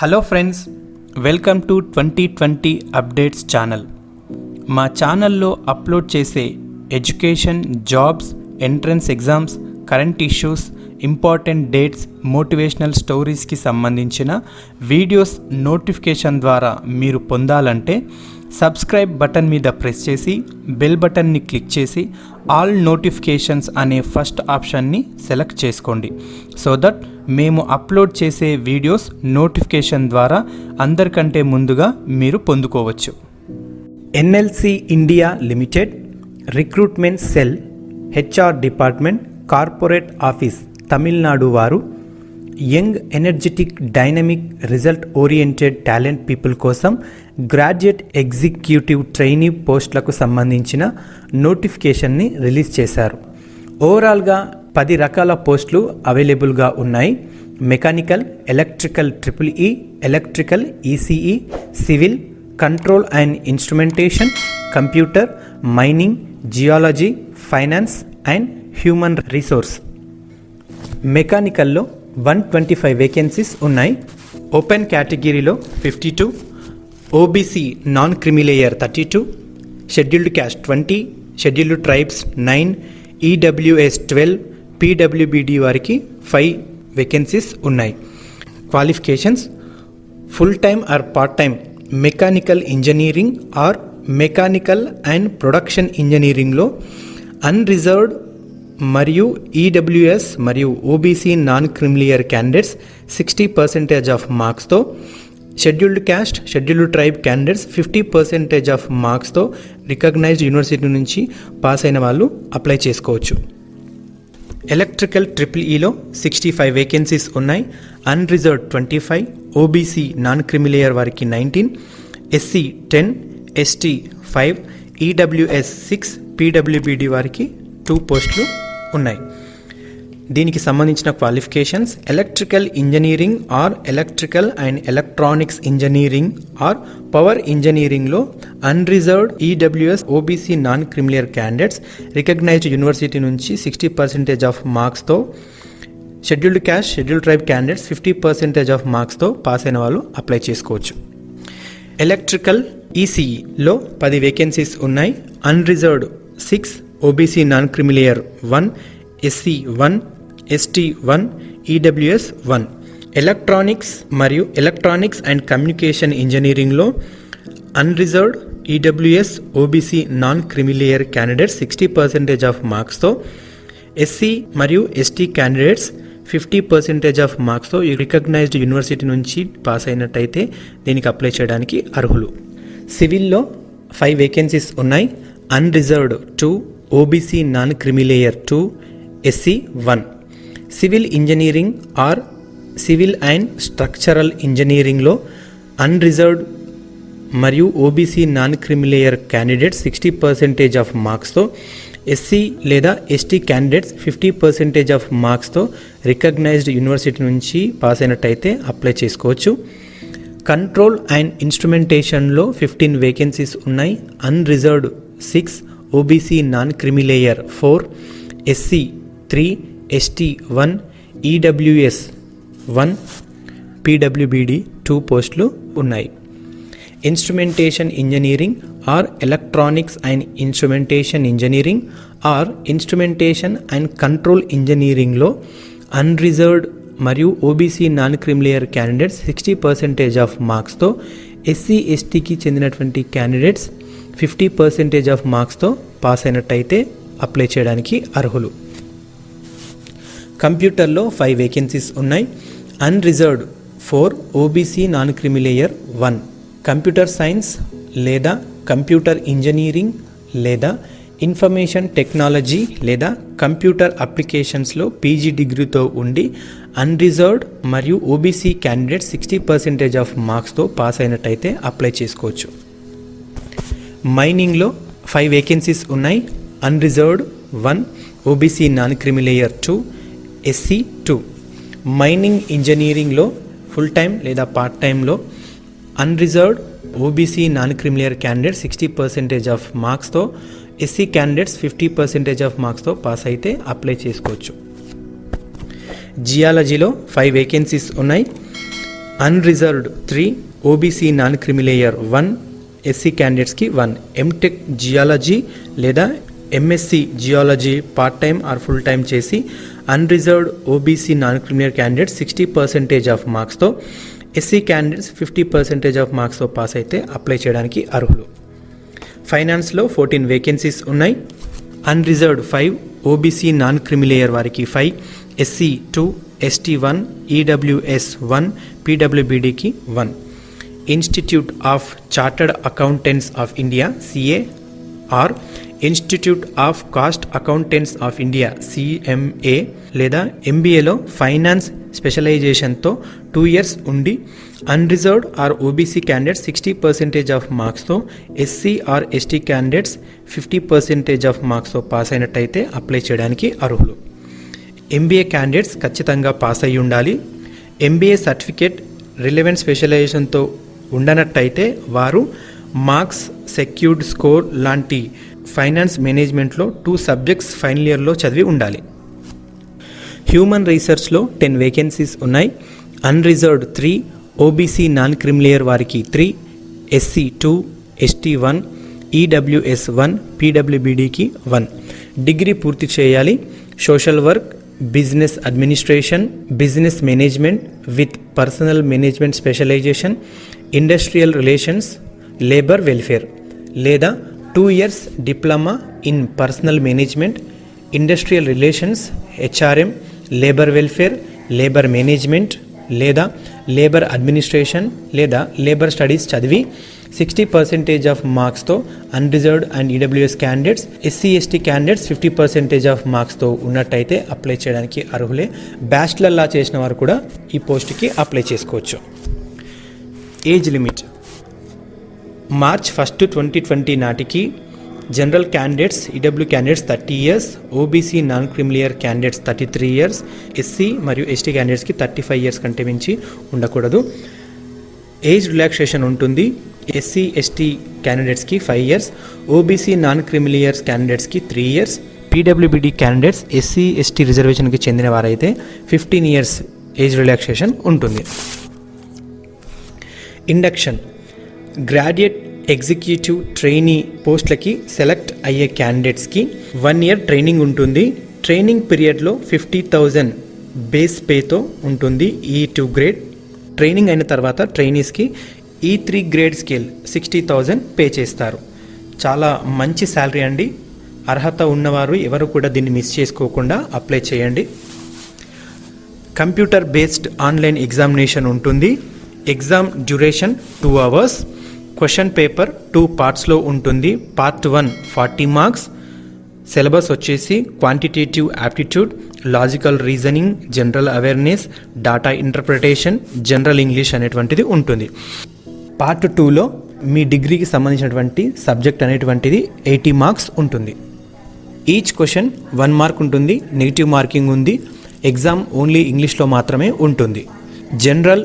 Hello friends, welcome to 2020 updates channel. మా ఛానల్లో upload చేసే education, jobs, entrance exams, current issues, important dates, motivational స్టోరీస్కి సంబంధించిన videos notification ద్వారా మీరు పొందాలంటే సబ్స్క్రైబ్ బటన్ మీద ప్రెస్ చేసి బెల్ బటన్ని క్లిక్ చేసి ఆల్ నోటిఫికేషన్స్ అనే ఫస్ట్ ఆప్షన్ని సెలెక్ట్ చేసుకోండి. సో దట్ మేము అప్లోడ్ చేసే వీడియోస్ నోటిఫికేషన్ ద్వారా అందరికంటే ముందుగా మీరు పొందుకోవచ్చు. NLC India limited recruitment cell HR department corporate office Tamil Nadu వారు young, energetic, dynamic, result oriented talent people కోసం గ్రాడ్యుయేట్ ఎగ్జిక్యూటివ్ ట్రైనీ పోస్టులకు సంబంధించిన నోటిఫికేషన్ని రిలీజ్ చేశారు. ఓవరాల్గా 10 రకాల పోస్టులు అవైలబుల్గా ఉన్నాయి. Mechanical, electrical EEE, electrical ECE, civil, control and instrumentation, computer, mining, geology, finance and human resource. మెకానికల్లో 125 వేకెన్సీస్ ఉన్నాయి. ఓపెన్ కేటగిరీలో 52, OBC non creamy layer 32, scheduled caste 20, scheduled tribes 9, EWS 12, PWBD వారికి 5 వేకెన్సీస్ ఉన్నాయి. Qualifications: full time or part time mechanical engineering or mechanical and production ఇంజనీరింగ్లో unreserved మరియు EWS మరియు OBC non creamy layer candidates 60% of మార్క్స్తో, scheduled caste, scheduled tribe candidates 50% of మార్క్స్తో recognised university నుంచి pass అయిన వాళ్ళు అప్లై చేసుకోవచ్చు. ఎలక్ట్రికల్ EEEలో 65 వేకెన్సీస్ ఉన్నాయి. అన్రిజర్వ్డ్ 25, ఓబీసీ నాన్ క్రిమిలియర్ వారికి 19, ఎస్సీ 10, ఎస్టీ 5, ఈడబ్ల్యూఎస్ 6, పీడబ్ల్యూబీడీ వారికి 2 పోస్టులు ఉన్నాయి. దీనికి సంబంధించిన qualifications: electrical engineering or electrical and electronics engineering or power ఇంజనీరింగ్లో unreserved EWS OBC non creamy layer candidates recognised university నుంచి 60% ఆఫ్ మార్క్స్తో, scheduled caste, scheduled tribe candidates 50% of మార్క్స్తో పాస్ అయిన వాళ్ళు అప్లై చేసుకోవచ్చు. ఎలక్ట్రికల్ ఈసీఈలో 10 వేకెన్సీస్ ఉన్నాయి. Unreserved 6, OBC non creamy layer 1, SC 1, ST 1, EWS 1. Electronics మరియు ఎలక్ట్రానిక్స్ అండ్ కమ్యూనికేషన్ ఇంజనీరింగ్లో unreserved EWS OBC non creamy layer candidates 60% of మార్క్స్తో, ఎస్సీ మరియు ఎస్టీ క్యాండిడేట్స్ 50% ఆఫ్ మార్క్స్తో రికగ్నైజ్డ్ యూనివర్సిటీ నుంచి పాస్ అయినట్టయితే దీనికి అప్లై చేయడానికి అర్హులు. సివిల్లో 5 వేకెన్సీస్ ఉన్నాయి. Unreserved 2, OBC non creamy layer 2, SC 1. Civil engineering or civil and structural ఇంజనీరింగ్లో అన్రిజర్వ్డ్ మరియు OBC non creamy layer candidates 60% of మార్క్స్తో, ఎస్సీ లేదా ఎస్టీ క్యాండిడేట్స్ 50% ఆఫ్ మార్క్స్తో రికగ్నైజ్డ్ యూనివర్సిటీ నుంచి పాస్ అయినట్టయితే అప్లై చేసుకోవచ్చు. కంట్రోల్ అండ్ ఇన్స్ట్రుమెంటేషన్లో 15 వేకెన్సీస్ ఉన్నాయి. Unreserved 6, OBC non creamy layer 4, SC 3, ST 1, EWS 1, PWBD 2 పోస్టులు ఉన్నాయి. Instrumentation engineering or electronics and instrumentation engineering or instrumentation and control ఇంజనీరింగ్లో అన్రిజర్వ్డ్ మరియు OBC non creamy layer candidates 60% of మార్క్స్తో, ఎస్సీ ఎస్టీకి చెందినటువంటి క్యాండిడేట్స్ 50% ఆఫ్ మార్క్స్తో పాస్ అయినట్టయితే అప్లై చేయడానికి అర్హులు. కంప్యూటర్లో 5 వేకెన్సీస్ ఉన్నాయి. Unreserved 4, OBC non creamy layer 1. Computer science లేదా కంప్యూటర్ ఇంజనీరింగ్ లేదా ఇన్ఫర్మేషన్ టెక్నాలజీ లేదా కంప్యూటర్ అప్లికేషన్స్లో పీజీ డిగ్రీతో ఉండి అన్రిజర్వ్డ్ మరియు ఓబీసీ క్యాండిడేట్స్ 60% ఆఫ్ మార్క్స్తో పాస్ అయినట్టయితే అప్లై చేసుకోవచ్చు. మైనింగ్లో 5 వేకెన్సీస్ ఉన్నాయి. Unreserved 1, OBC non creamy layer 2, SC 2. Mining ఇంజనీరింగ్లో ఫుల్ టైమ్ లేదా పార్ట్ టైంలో unreserved OBC non creamy layer candidates 60% of మార్క్స్తో, ఎస్సీ క్యాండిడేట్స్ 50% ఆఫ్ మార్క్స్తో పాస్ అయితే అప్లై చేసుకోవచ్చు. జియాలజీలో 5 వేకెన్సీస్ ఉన్నాయి. Unreserved 3, OBC non creamy layer 1, SC క్యాండిడేట్స్కి 1. ఎంటెక్ జియాలజీ లేదా MSc geology part time or full time చేసి unreserved OBC non creamy layer candidates 60% of మార్క్స్తో, ఎస్సీ క్యాండిడేట్స్ 50% ఆఫ్ మార్క్స్తో పాస్ అయితే అప్లై చేయడానికి అర్హులు. ఫైనాన్స్లో 14 వేకెన్సీస్ ఉన్నాయి. అన్రిజర్వ్డ్ 5, ఓబీసీ నాన్ క్రిమిలేయర్ వారికి 5, ఎస్సీ 2, ఎస్టీ 1, ఈడబ్ల్యూఎస్ 1, పీడబ్ల్యూబీడీకి 1. Institute of chartered accountants of India CA or institute of cost accountants of India CMA లేదా ఎంబీఏలో ఫైనాన్స్ స్పెషలైజేషన్తో 2 years ఉండి unreserved or OBC candidates 60% of మార్క్స్తో, SC or ST candidates 50% of మార్క్స్తో pass అయినట్టయితే apply చేయడానికి అర్హులు. ఎంబీఏ క్యాండిడేట్స్ ఖచ్చితంగా పాస్ అయ్యి ఉండాలి. ఎంబీఏ సర్టిఫికేట్ రిలవెంట్ స్పెషలైజేషన్తో ఉండనట్టయితే వారు మార్క్స్, సెక్యూర్డ్ స్కోర్ లాంటి ఫైనాన్స్ మేనేజ్మెంట్లో 2 subjects ఫైనల్ ఇయర్లో చదివి ఉండాలి. హ్యూమన్ రీసెర్చ్లో 10 వేకెన్సీస్ ఉన్నాయి. అన్రిజర్వ్డ్ 3, ఓబీసీ నాన్ క్రిమిలేయర్ వారికి 3, ఎస్సీ 2, ఎస్టీ 1, ఈడబ్ల్యూఎస్ 1, పీడబ్ల్యూబీడీకి 1. డిగ్రీ పూర్తి చేయాలి. Social work, business administration, business management with personal management specialization, industrial relations, labour welfare లేదా 2 years diploma in personal management, industrial relations, HRM, labour welfare, labour management లేదా labour administration లేదా labour studies చదివి 60% of మార్క్స్తో unreserved and EWS candidates, SC ST candidates 50% of మార్క్స్తో ఉన్నట్టయితే apply చేయడానికి అర్హులే. Bachelor లా చేసిన వారు కూడా ఈ పోస్ట్కి అప్లై చేసుకోవచ్చు. ఏజ్ లిమిట్ March 1, 2020 నాటికి general candidates, EW candidates 30 years, OBC non creamy layer candidates 33 years, SC మరియు ఎస్టీ క్యాండిడేట్స్కి 35 years కంటే మించి ఉండకూడదు. ఏజ్ రిలాక్సేషన్ ఉంటుంది. ఎస్సీ ఎస్టీ క్యాండిడేట్స్కి 5 years, ఓబీసీ నాన్ క్రిమిలేయర్స్ క్యాండిడేట్స్కి 3 years, PWBD candidates SC ST రిజర్వేషన్కి చెందిన వారైతే 15 years ఏజ్ రిలాక్సేషన్ ఉంటుంది. ఇండక్షన్ గ్రాడ్యుయేట్, ఎగ్జిక్యూటివ్, ట్రైనీ పోస్టులకి సెలెక్ట్ అయ్యే క్యాండిడేట్స్కి 1 year ట్రైనింగ్ ఉంటుంది. ట్రైనింగ్ పీరియడ్లో 50,000 బేస్ పేతో ఉంటుంది. E2 గ్రేడ్ ట్రైనింగ్ అయిన తర్వాత ట్రైనీస్కి E3 గ్రేడ్ స్కేల్ 60,000 పే చేస్తారు. చాలా మంచి శాలరీ అండి. అర్హత ఉన్నవారు ఎవరు కూడా దీన్ని మిస్ చేసుకోకుండా అప్లై చేయండి. కంప్యూటర్ బేస్డ్ ఆన్లైన్ ఎగ్జామినేషన్ ఉంటుంది. Exam duration 2 hours. Question paper 2 partsలో ఉంటుంది. Part 1 40 marks. సిలబస్ వచ్చేసి quantitative aptitude, logical reasoning, general awareness, data interpretation, general English అనేటువంటిది ఉంటుంది. పార్ట్ 2లో మీ డిగ్రీకి సంబంధించినటువంటి సబ్జెక్ట్ అనేటువంటిది 80 marks ఉంటుంది. ఈచ్ క్వశ్చన్ 1 mark ఉంటుంది. నెగిటివ్ మార్కింగ్ ఉంది. ఎగ్జామ్ ఓన్లీ ఇంగ్లీష్లో మాత్రమే ఉంటుంది. జనరల్,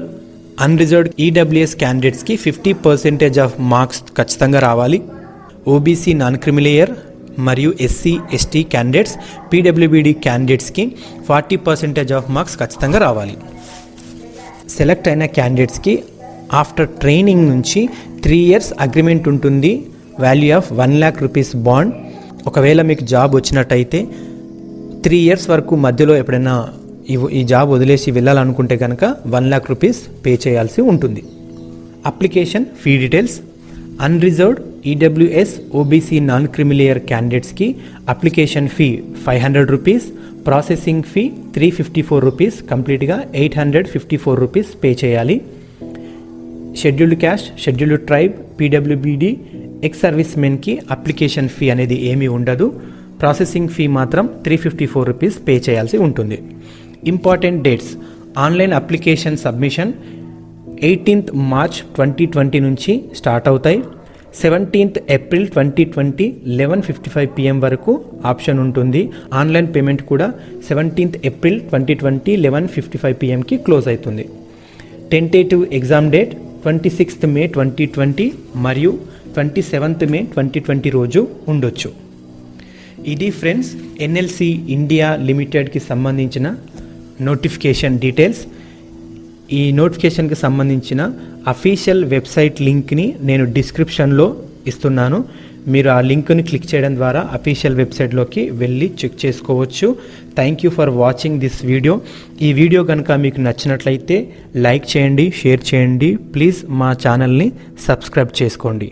అన్రిజర్వ్డ్ ఈడబ్ల్యూఎస్ క్యాండిడేట్స్కి 50% ఆఫ్ మార్క్స్ ఖచ్చితంగా రావాలి. ఓబీసీ నాన్ క్రిమిలేయర్ మరియు ఎస్సీ ఎస్టీ క్యాండిడేట్స్, పీడబ్ల్యూబీడీ క్యాండిడేట్స్కి 40% ఆఫ్ మార్క్స్ ఖచ్చితంగా రావాలి. సెలెక్ట్ అయిన క్యాండిడేట్స్కి ఆఫ్టర్ ట్రైనింగ్ నుంచి 3 years అగ్రిమెంట్ ఉంటుంది. Value of 1 lakh rupees bond. ఒకవేళ మీకు జాబ్ వచ్చినట్టయితే 3 years వరకు మధ్యలో ఎప్పుడైనా ఈ జాబ్ వదిలేసి వెళ్ళాలనుకుంటే కనుక 1 lakh rupees పే చేయాల్సి ఉంటుంది. Application fee details. Unreserved EWS OBC non creamy layer క్యాండిడేట్స్కి application fee 500 rupees, processing fee 354 rupees, కంప్లీట్గా 854 rupees పే చేయాలి. Scheduled caste, scheduled tribe, PWBD, ex service మెన్కి అప్లికేషన్ ఫీ అనేది ఏమీ ఉండదు. ప్రాసెసింగ్ ఫీ మాత్రం 354 rupees పే చేయాల్సి ఉంటుంది. Important dates. Online application submission 18th March 2020 నుంచి స్టార్ట్ అవుతాయి. 17th April 2020 11:55 PM వరకు ఆప్షన్ ఉంటుంది. ఆన్లైన్ పేమెంట్ కూడా 17th April 2020 11:55 PMకి క్లోజ్ అవుతుంది. Tentative exam date 26th May 2020 మరియు 27th May 2020 రోజు ఉండొచ్చు. ఇది ఫ్రెండ్స్ ఎన్ఎల్సి ఇండియా లిమిటెడ్కి సంబంధించిన నోటిఫికేషన్ డీటెయిల్స్. ఈ నోటిఫికేషన్కి సంబంధించిన అఫీషియల్ వెబ్సైట్ లింక్ని నేను డిస్క్రిప్షన్లో ఇస్తున్నాను. మీరు ఆ లింక్ని క్లిక్ చేయడం ద్వారా అఫీషియల్ వెబ్సైట్లోకి వెళ్ళి చెక్ చేసుకోవచ్చు. Thank you for watching this video. ఈ వీడియో కనుక మీకు నచ్చినట్లయితే లైక్ చేయండి, షేర్ చేయండి. ప్లీజ్ మా ఛానల్ని సబ్స్క్రైబ్ చేసుకోండి.